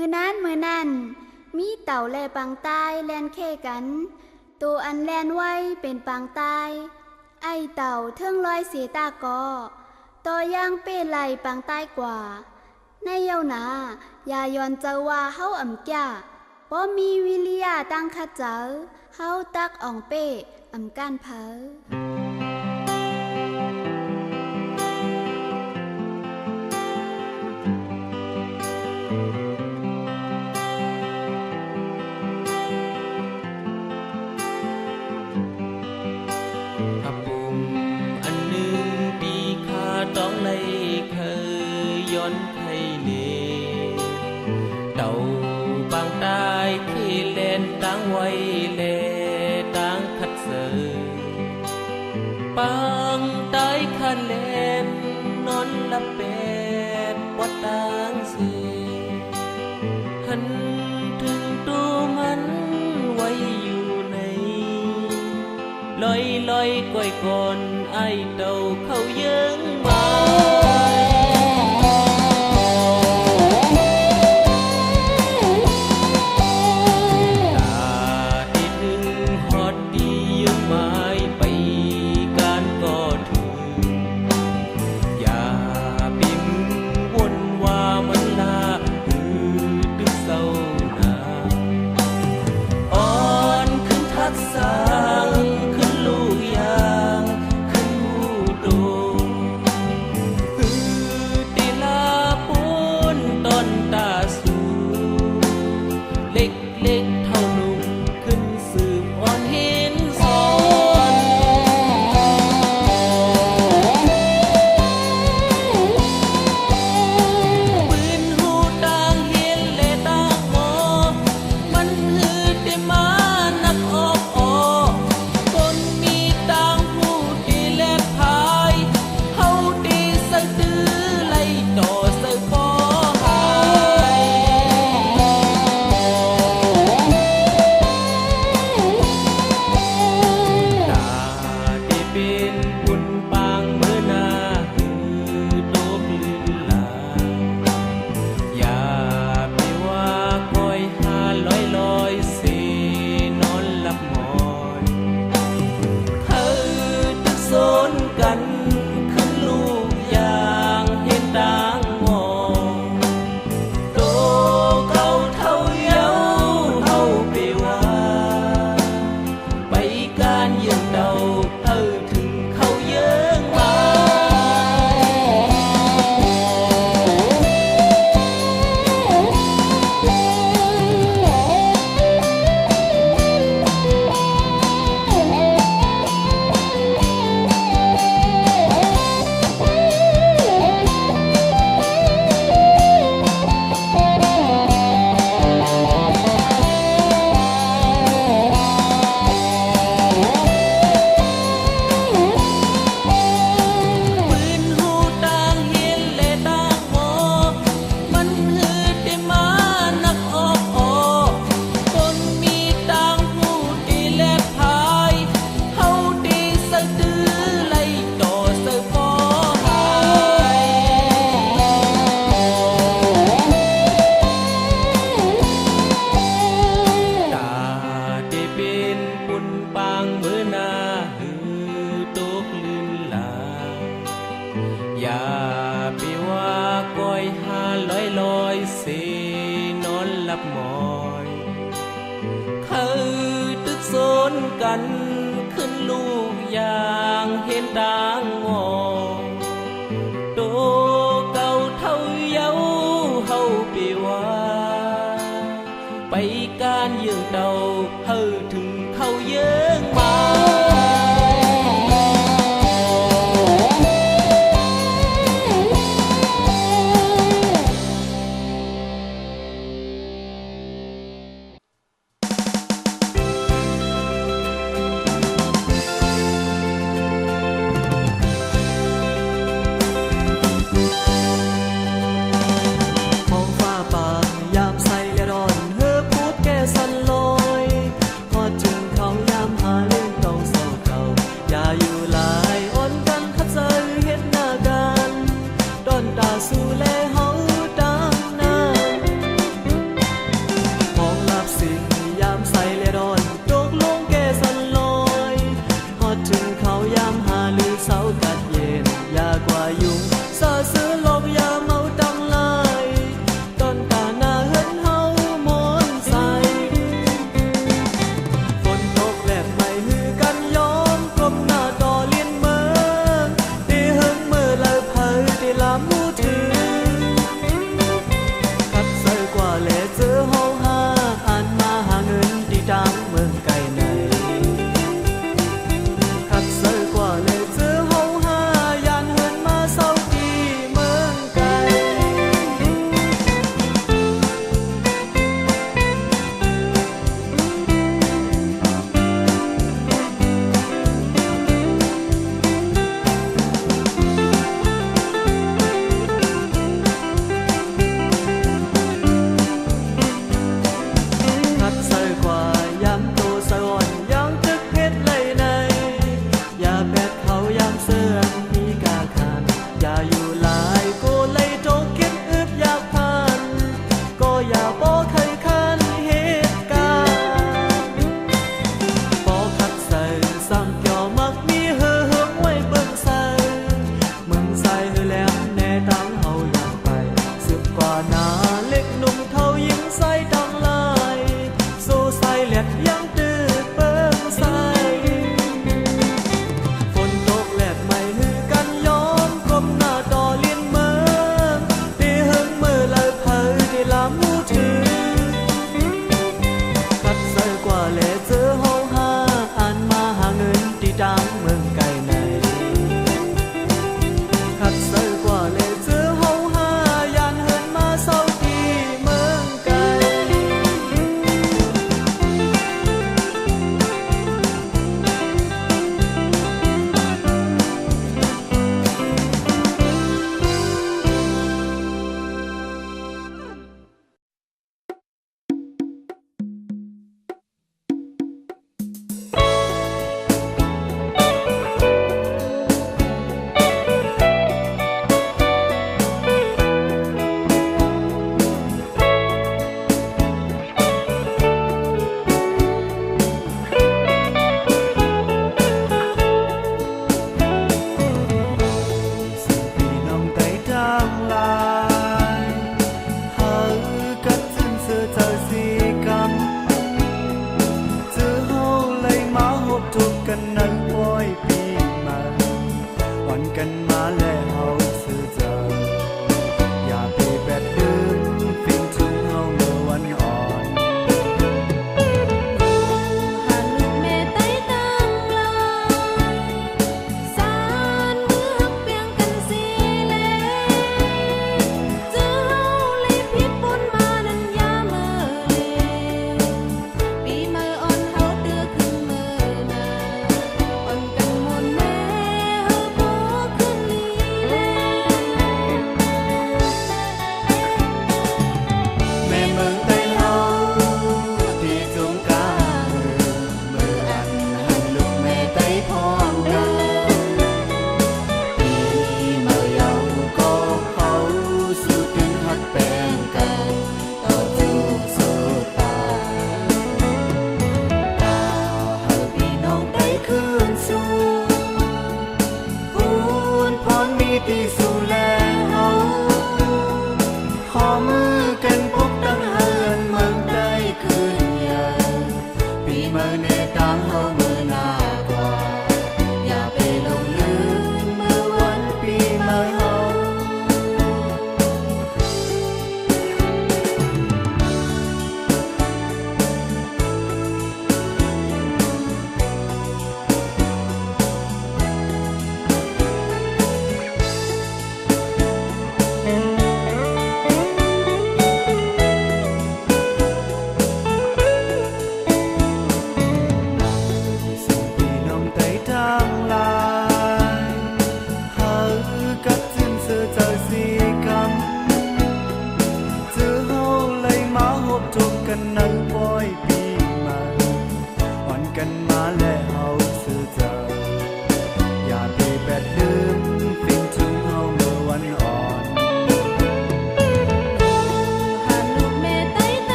มื้อนั้นมีเต่าและปางตายแล่นเค่กันตัวอันแล่นไว้เป็นปางตายไอ้เต่าเทิงลอยเสียตากอต่อย่างเป้ไหลปางตายกว่าในเย้าหนายายอนเจาว่าเฮาอ่ำจ้าบ่มีวิริยะตั้งคัดเจอเฮาตักอ่องเป้อ่ำก้านเผาต้องในเคยย้อนไทยเลเต่าบางตายที่เล่นตั้งไว้เลตั้งคัดเสยบางตายคันเล่นนอนละเป็ดวัดตั้งสีหันถึงตัวมันไว้อยู่ในลอยก้อยก่อนไอ้เต่าเขาเยิงมาอย่าไปว่าก้อยหาลอยเสนอนหลับหมอยเขาตึกโซนกันขึ้นลูกอย่างเห็นต่างงอโตเก่าเท่าเยาเฮาไปว่าไปการยืงเต่าเฮาถึงเขาเยิงมายามใส่ยาดอนเฮือพูดแก่สันลอยหอด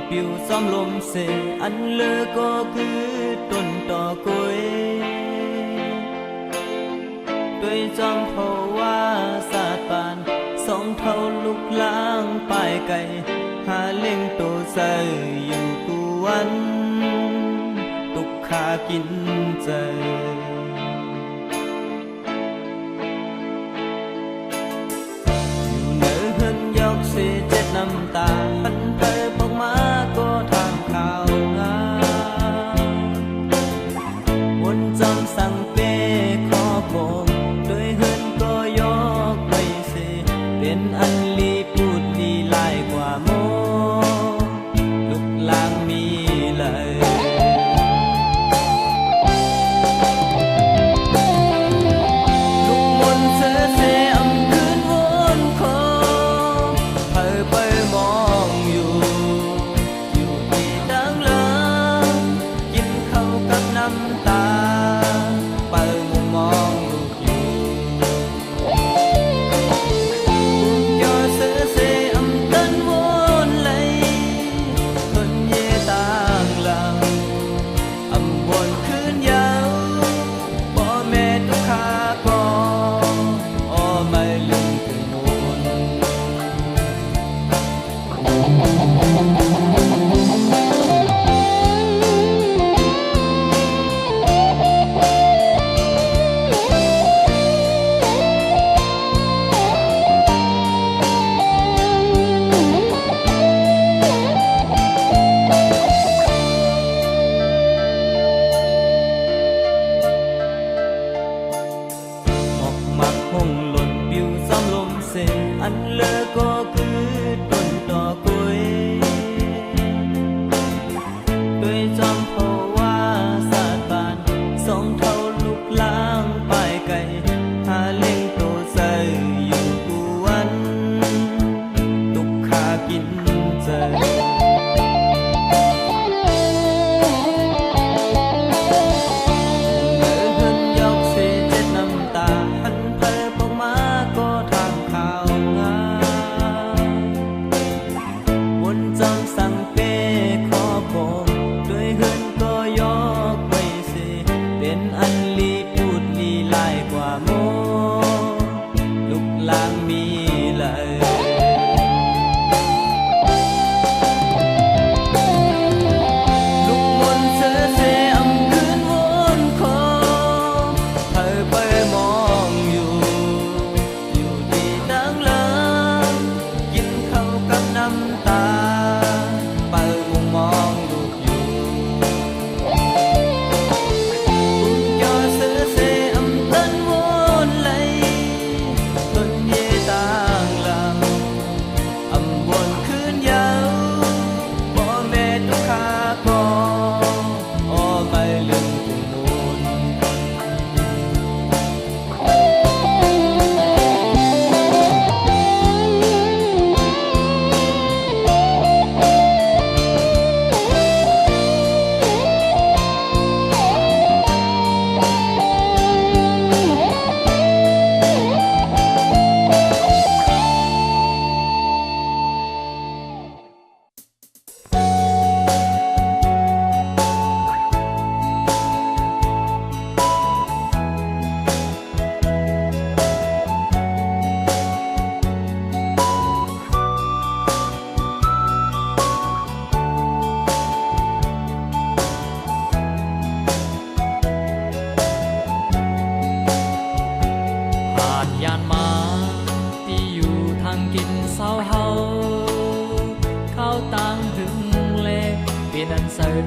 ปิวซ้อมลมเสอันเลอก็คือต้นต่อกุยด้วยจอมเพราะว่าศาสตร์ปานสองเท่าลุกล้างป้ายไก่หาเล่งตัวใส่อยู่กูวันตุกขากินใจยอกเสียเจ็ดน้ำตาพันเพอพกมาก็ทางข่าวงามวนจำสั่งเป้ขอโกงโดยเฮินก็ยอกไปเสียเป็นอันลีพูดลีลายกว่าโมลุกลางมีเลยลุกมนเสือเสียอำคืนวนคอไปมองอยู่ที่ดังเลิงกินข้าวกับน้ำตาไปมุมมองลูกอยู่บุกยอเสือเสอำตันวนเลยคนเย่ต่างหลังอำวนคืนยาวบ่แม่ทุกขาก็อ้อไม่ลืมถึงมูลอันเลอก็คือต้นดอกกุยด้วยจอมเพราะว่าศาสตร์บานสองเท่าลุกล้างป้ายไก่หาเล่งตัวใส่อยู่กูวันตุกขากินใจ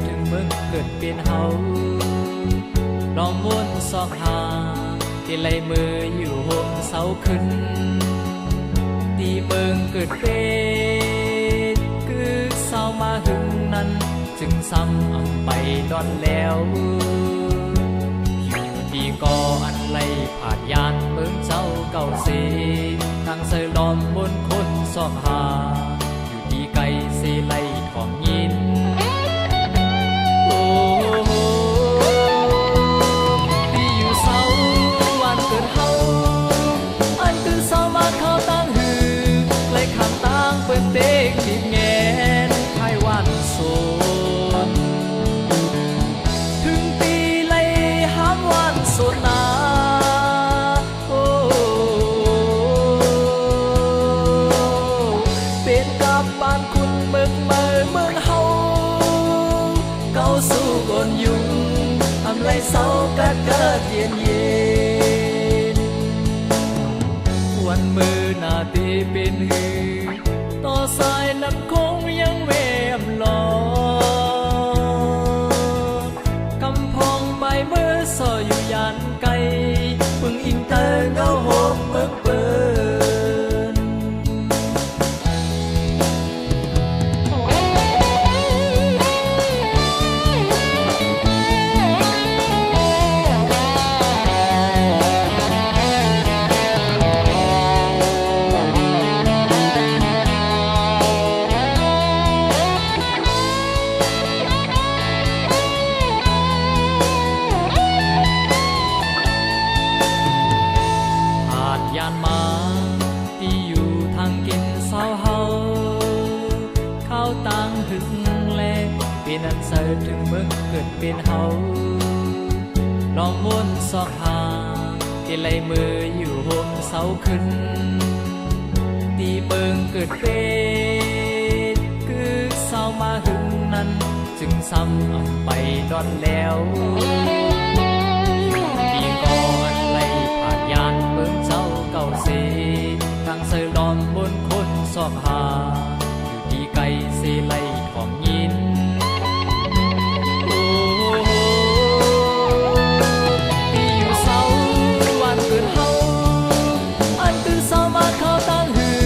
ถึงเมืองเกิดเปลี่ยนเฮาลองวนซอกหาที่ไหลมืออยู่ห่มเสาขึ้นตีเมืองเกิดเป็นคือเศร้ามาหึงนั้นจึงซ้ำอำไปดอนแล้วอยู่ที่ก่ออันไหลผ่านยานเมืองเจ้าเก่าเสทางเสยล้อมบนคนซอกหาอยู่ที่ไกลเสไหลของยินเต็กทีมแงนไทยวันส นถึงปีไล่หามวันโซนาโอ้เป็นกับปานคุณเมืองเมืองเฮาเก้าสู่บนยุงอำไลเศร้ากัดเกิดเย็นเย็นวันมือหน้าตีเป็นหือต่อสายน้ำคงยังเวมลอกำพองใบมือซอยอยู่ยานไกลปึงอิงเตอเงาโหมเมืองเปินยานมาที่อยู่ทางกินเศร้าเฮาเข้าต่างถึงแลเป็นอันเสิร์ถึงเมืองเกิดเป็นเฮาลองม้วนซอกหาที่ไหลมืออยู่โฮมเสาขึ้นตีเบิงเกิดเป็นคือเศร้ามาหึงนั้นจึงซ้ำอันไปดอนแล้วปีก่อนไหลผ่านยานเมืองเจ้าเก่าเสทางเสยดอมบนคนสอบหาอยู่ดีไกลเสไลของยินโอ้ปีอยู่เศร้าวันเกิดเฮาอันตื่นเศร้ามาเข้าตั้งหือ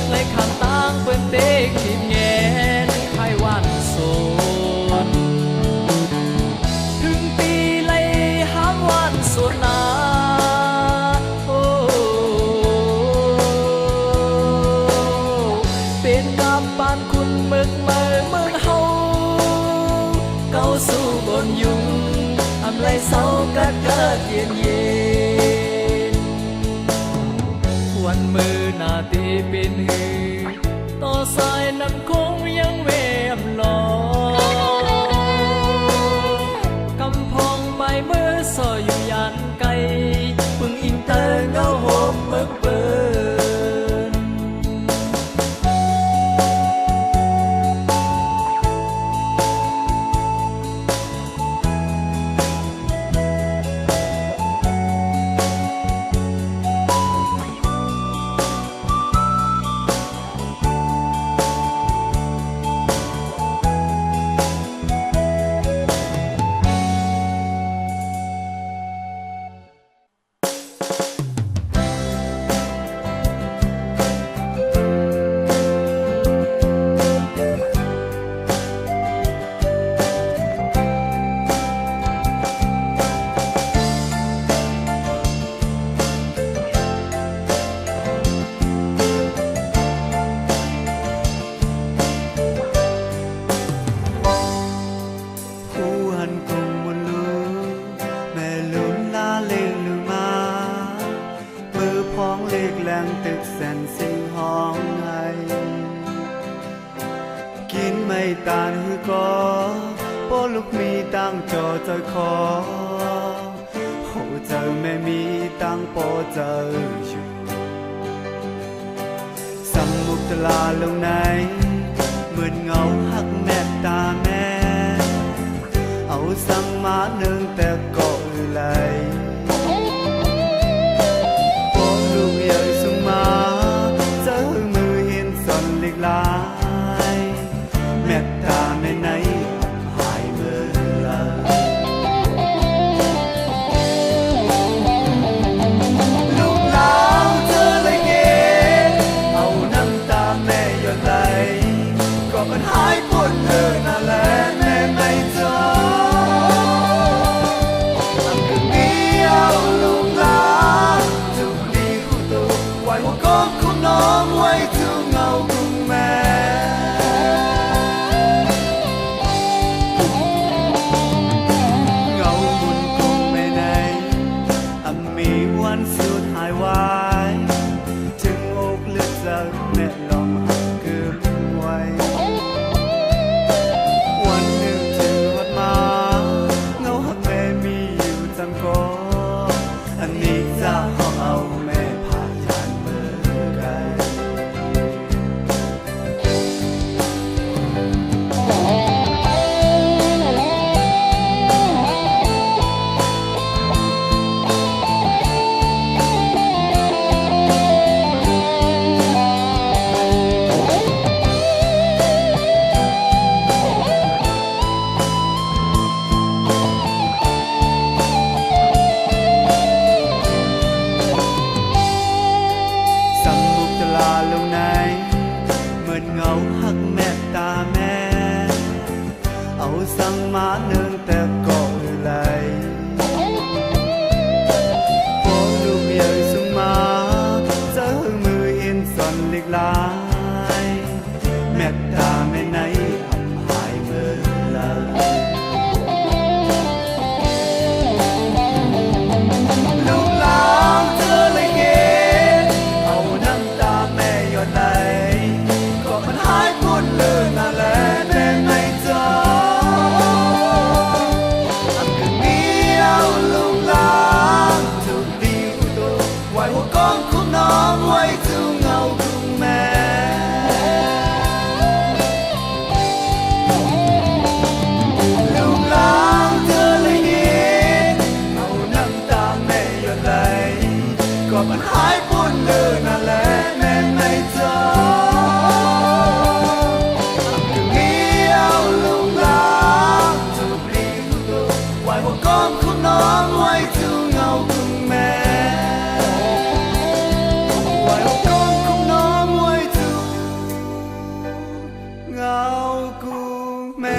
ไหลข้างต่างเปิ้นเต็กทิมแงนไขวันโซนถึงปีไหลหามวันโซนาปานคุณเมืองเมืองเฮาเก้าสู่บนยุงอำไลเศร้ากัดเกิดเย็นเย็นวันมือหน้าตีเป็นหือต่อสายน้ำคงยังเวมลอกำพองใบมือซอยอยู่ยานไกลปึงอิงเตอเงาโหมเมืองเปินตึกแสนสิ่งห้องไห้กินไม่ตานหือก็ป้อลูกมีตั้งจอจอยคอโหเจอแม่มีตั้งปอเจออยู่สมุกตลาลงไหนเหมือนเงาหักแนบตาแม่เอาสั่งมาเนืองแต่ก็ไหลลายแม่ตาในไหนหายเมื่อไรลูกหลาวเธอเลยเกเอาน้ำตาแม่หยดไหลก็มันหายปวดเธอน่าแลแม่ไม่เจอตั้งคืนนี้ สั่งมาเนินแต่ก็ไหลพอลูกใหญ่ส่งมาเจอมือเห็นสันเล็กลายแม่ตาแม่ไหนอับหายเมื่อไหร่ลูกหลานเธอเลยเห็นเอาน้ำตาแม่หยดไหลก็มันหายหมดเลยนั่นแหละแม่ไม่เจออันคืนนี้เอาลูกหลานทุกดีอุตไว้หัวก้องของน้องไว้ถึงเงาของแม่ลูกหลานเธอเลยเห็นเอาน้ำตาแม่หยดไหลก็มันหายหมดเลยนั่นแหละแม่ไม่เจอคืนนี้เอาลูกหลานทุกดีอุตไว้หัวก้องของน้องไว้ถึงเงาของแม่ไว้หัวก้องของน้องไว้ถึงเงาของแม่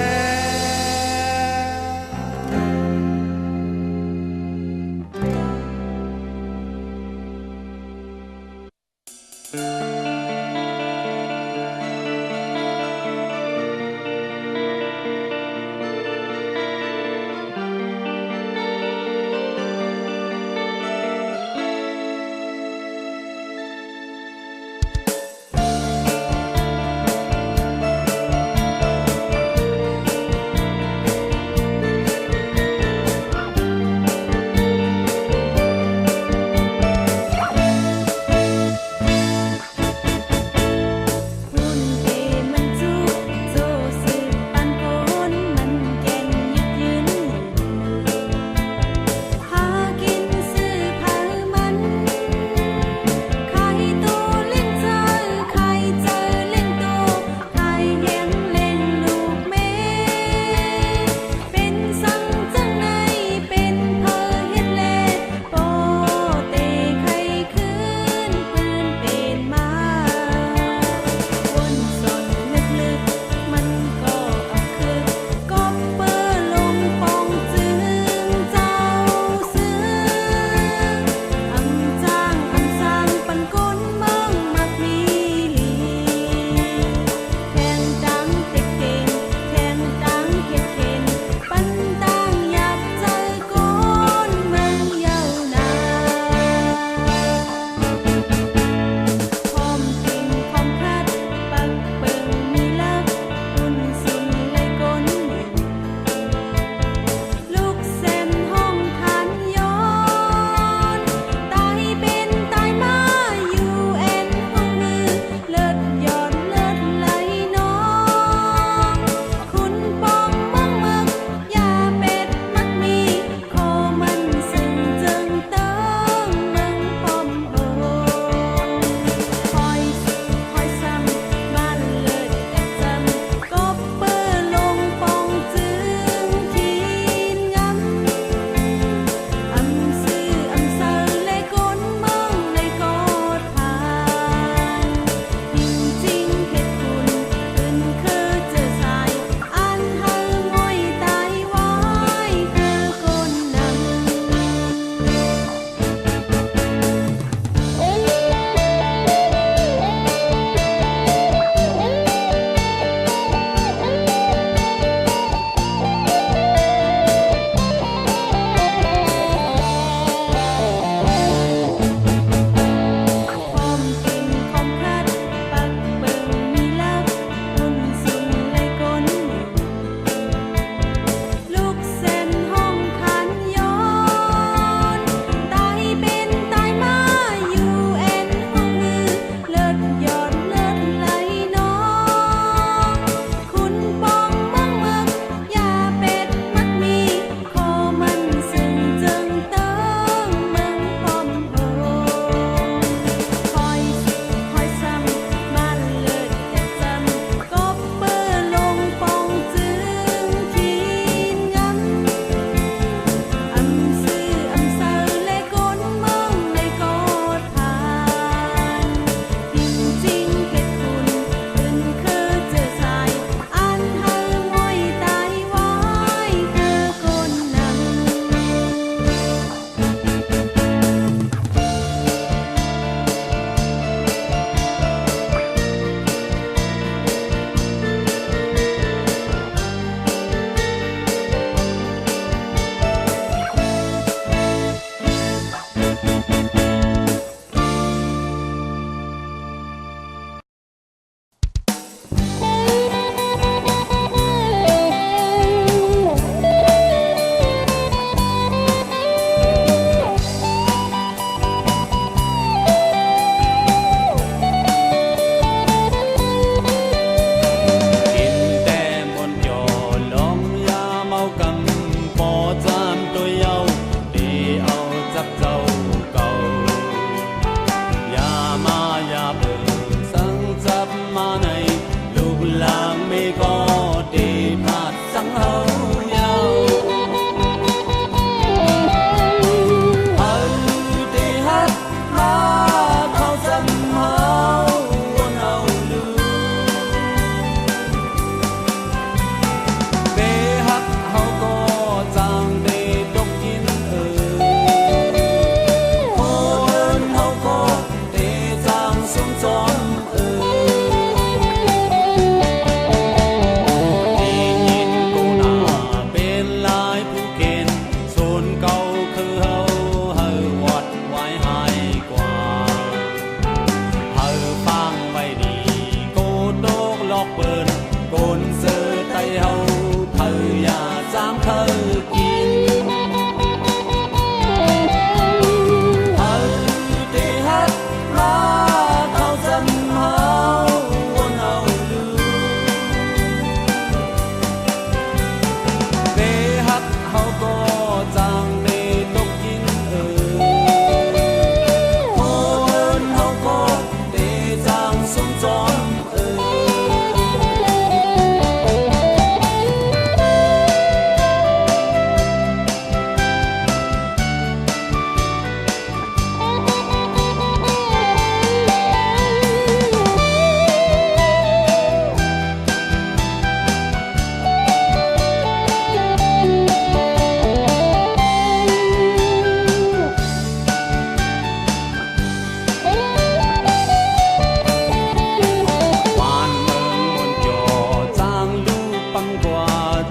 เ อย่าจามเคยกินเฮาได้ฮักมาเขาจำเฮาวนเอาลืมเดฮักเฮาก็จางในตกกินคนเฮาก็ได้จางสมจอม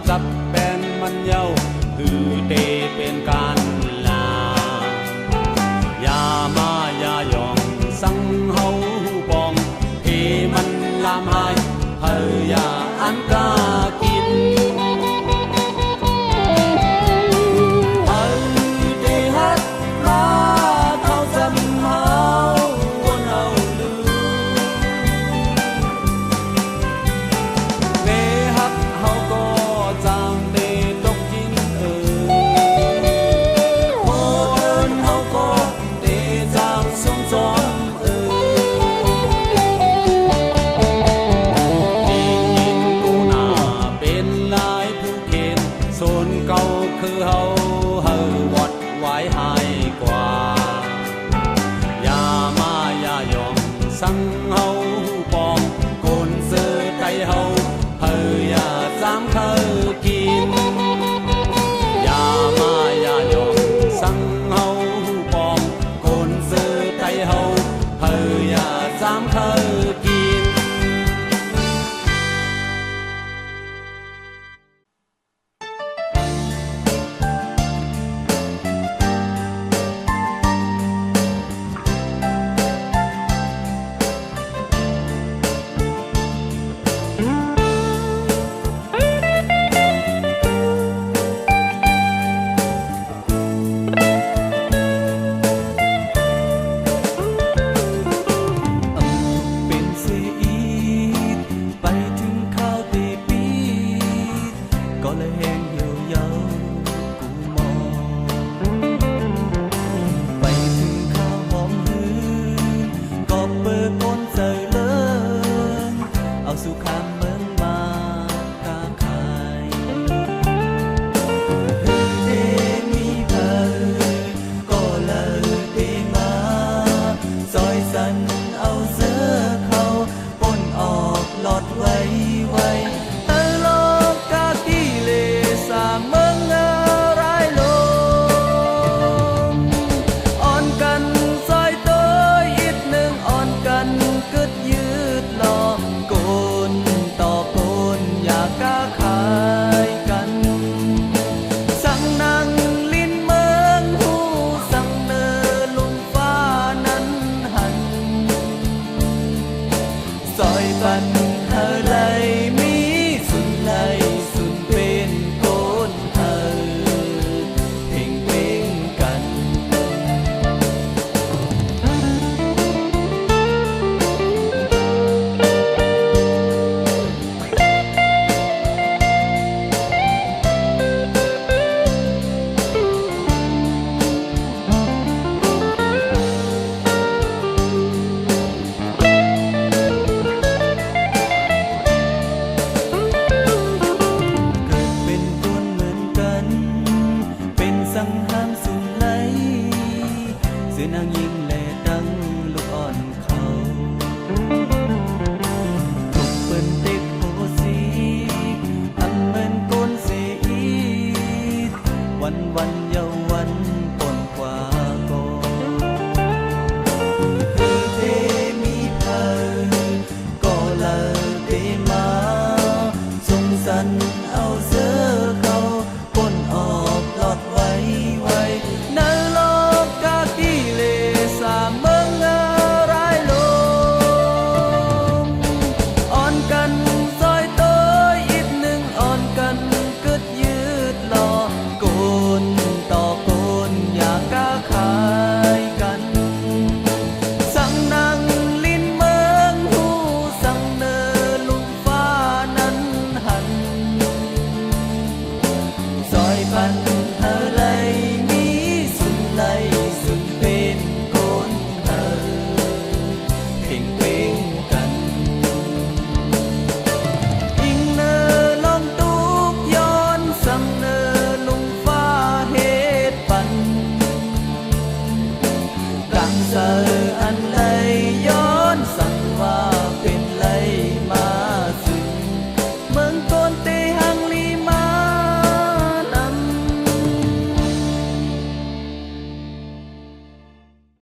จับแบนมันเยาคือเตเป็นการลาอย่ามาอย่ายองสั่งเฮาบองที่มันลามหายเฮาอย่าอันกากินเฮาได้ฮักมาเขาจำเฮาวนเอาลืมเนฮักเฮาก็จางเดตกกินคนเฮาก็เดจางสมจอมได้ยินกูหน้าเป็นลายผู้เข็นโซนเก่าคือเฮาวัดไว้หายกว่าอย่ามาอย่ายอมสั่งเฮาปองคนซื้อใจเฮาอย่าจามเคยกินอย่ามาอย่ายอมสั่งเฮาปองคนซื้อใจเฮาอย่าจามเคยกิน ไว้ไว้ตลกกะกิเลสา อยปันเธอเล